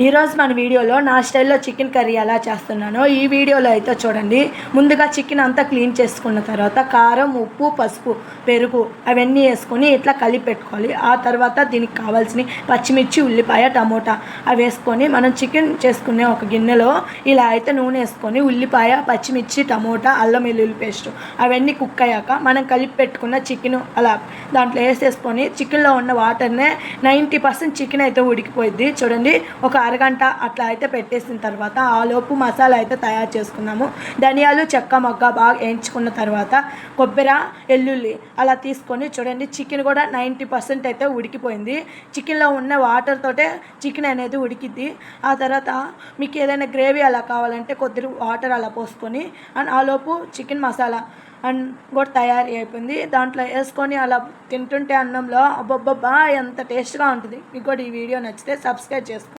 ఈరోజు మన వీడియోలో నా స్టైల్లో చికెన్ కర్రీ ఎలా చేస్తున్నానో ఈ వీడియోలో అయితే చూడండి. ముందుగా చికెన్ అంతా క్లీన్ చేసుకున్న తర్వాత కారం, ఉప్పు, పసుపు, పెరుగు అవన్నీ వేసుకొని ఇట్లా కలిపి పెట్టుకోవాలి. ఆ తర్వాత దీనికి కావాల్సిన పచ్చిమిర్చి, ఉల్లిపాయ, టమోటా అవి వేసుకొని మనం చికెన్ చేసుకునే ఒక గిన్నెలో ఇలా అయితే నూనె వేసుకొని ఉల్లిపాయ, పచ్చిమిర్చి, టమోటా, అల్లం వెల్లుల్లి పేస్ట్ అవన్నీ కుక్ అయ్యాక మనం కలిపి పెట్టుకున్న చికెన్ అలా దాంట్లో వేసేసుకొని చికెన్లో ఉన్న వాటర్నే 90% చికెన్ అయితే ఉడికిపోయింది. చూడండి, ఒక అరగంట అట్లా అయితే పెట్టేసిన తర్వాత ఆలోపు మసాలా అయితే తయారు చేసుకున్నాము. ధనియాలు, చెక్క, మొగ్గ బాగా వేయించుకున్న తర్వాత కొబ్బరి, ఎల్లుల్లి అలా తీసుకొని చూడండి, చికెన్ కూడా 90% అయితే ఉడికిపోయింది. చికెన్లో ఉన్న వాటర్ తోటే చికెన్ అనేది ఉడికిద్ది. ఆ తర్వాత మీకు ఏదైనా గ్రేవీ అలా కావాలంటే కొద్దిగా వాటర్ అలా పోసుకొని అండ్ ఆలోపు చికెన్ మసాలా అండ్ కూడా తయారీ అయిపోయింది. దాంట్లో వేసుకొని అలా తింటుంటే అన్నంలో అబ్బబ్బబ్బా ఎంత టేస్ట్గా ఉంటుంది. మీకు కూడా ఈ వీడియో నచ్చితే సబ్స్క్రైబ్ చేసుకోండి.